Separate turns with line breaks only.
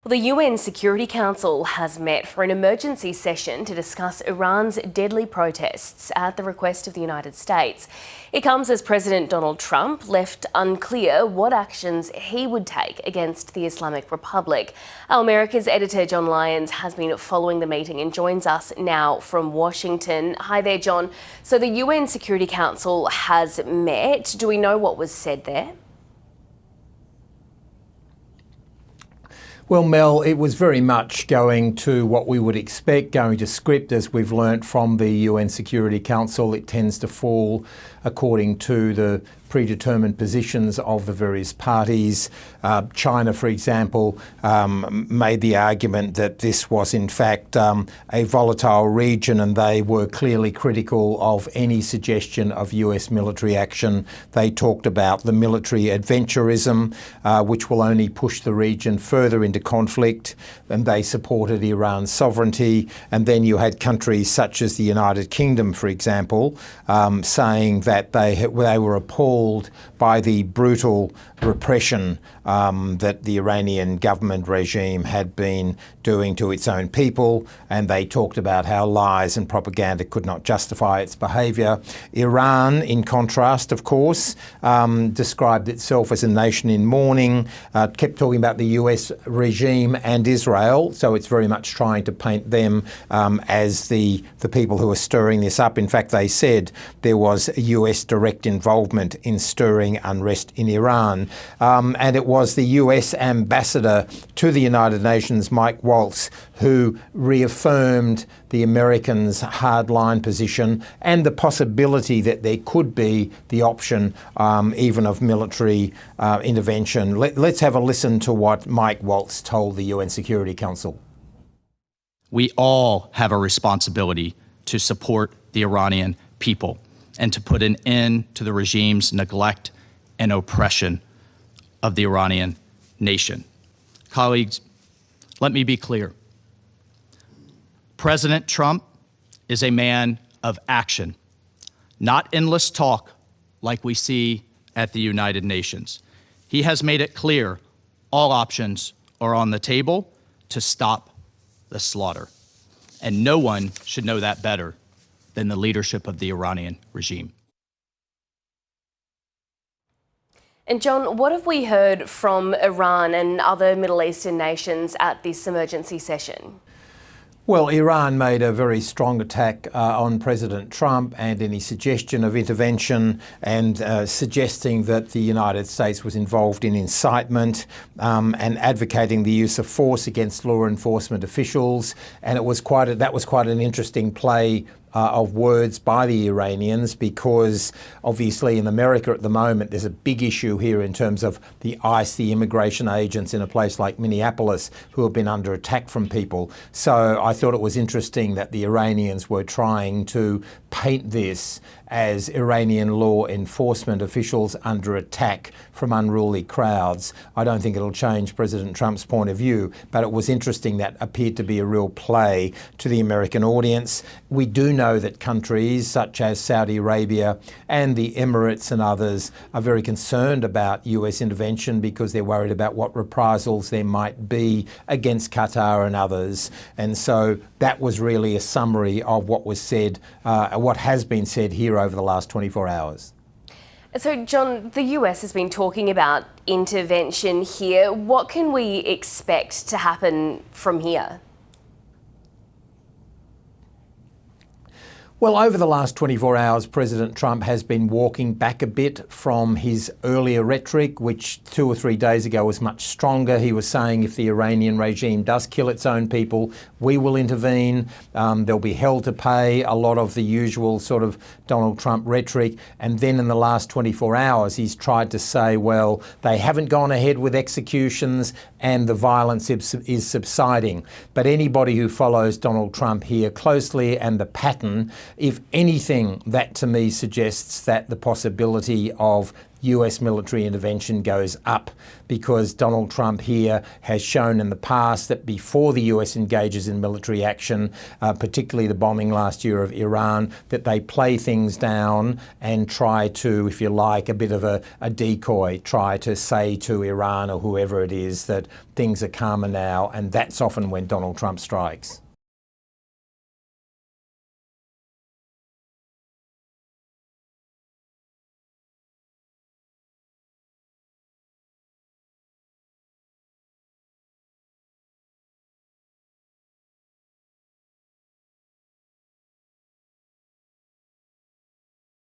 The UN Security Council has met for an emergency session to discuss Iran's deadly protests at the request of the United States. It comes as President Donald Trump left unclear what actions he would take against the Islamic Republic. Our America's editor John Lyons has been following the meeting and joins us now from Washington. Hi there, John. So the UN Security Council has met. Do we know what was said there?
Well, Mel, it was very much going to what we would expect, going to script. As we've learnt from the UN Security Council, it tends to fall according to the predetermined positions of the various parties. China, for example, made the argument that this was in fact a volatile region, and they were clearly critical of any suggestion of US military action. They talked about the military adventurism, which will only push the region further into conflict, and they supported Iran's sovereignty. And then you had countries such as the United Kingdom, for example, saying that they were appalled by the brutal repression that the Iranian government regime had been doing to its own people, and they talked about how lies and propaganda could not justify its behaviour. Iran, in contrast, of course, described itself as a nation in mourning, kept talking about the US regime and Israel, so it's very much trying to paint them as the people who are stirring this up. In fact, they said there was US direct involvement in stirring unrest in Iran. And it was the US ambassador to the United Nations, Mike Waltz, who reaffirmed the Americans' hardline position and the possibility that there could be the option even of military intervention. Let's have a listen to what Mike Waltz told the UN Security Council.
We all have a responsibility to support the Iranian people and to put an end to the regime's neglect and oppression of the Iranian nation. Colleagues, let me be clear. President Trump is a man of action, not endless talk like we see at the United Nations. He has made it clear all options are on the table to stop the slaughter. And no one should know that better than the leadership of the Iranian regime.
And John, what have we heard from Iran and other Middle Eastern nations at this emergency session?
Well, Iran made a very strong attack on President Trump and any suggestion of intervention, and suggesting that the United States was involved in incitement and advocating the use of force against law enforcement officials. And that was quite an interesting play of words by the Iranians, because obviously in America at the moment there's a big issue here in terms of the ICE, the immigration agents in a place like Minneapolis, who have been under attack from people. So I thought it was interesting that the Iranians were trying to paint this as Iranian law enforcement officials under attack from unruly crowds. I don't think it'll change President Trump's point of view, but it was interesting that appeared to be a real play to the American audience. We do know that countries such as Saudi Arabia and the Emirates and others are very concerned about US intervention because they're worried about what reprisals there might be against Qatar and others. And so that was really a summary of what was said, what has been said here over the last 24 hours.
So, John, the US has been talking about intervention here. What can we expect to happen from here?
Well, over the last 24 hours, President Trump has been walking back a bit from his earlier rhetoric, which 2 or 3 days ago was much stronger. He was saying if the Iranian regime does kill its own people, we will intervene. There'll be hell to pay, a lot of the usual sort of Donald Trump rhetoric. And then in the last 24 hours, he's tried to say, well, they haven't gone ahead with executions and the violence is subsiding. But anybody who follows Donald Trump here closely and the pattern, if anything, that to me suggests that the possibility of US military intervention goes up, because Donald Trump here has shown in the past that before the US engages in military action, particularly the bombing last year of Iran, that they play things down and try to, if you like, a bit of a decoy, try to say to Iran or whoever it is that things are calmer now, and that's often when Donald Trump strikes.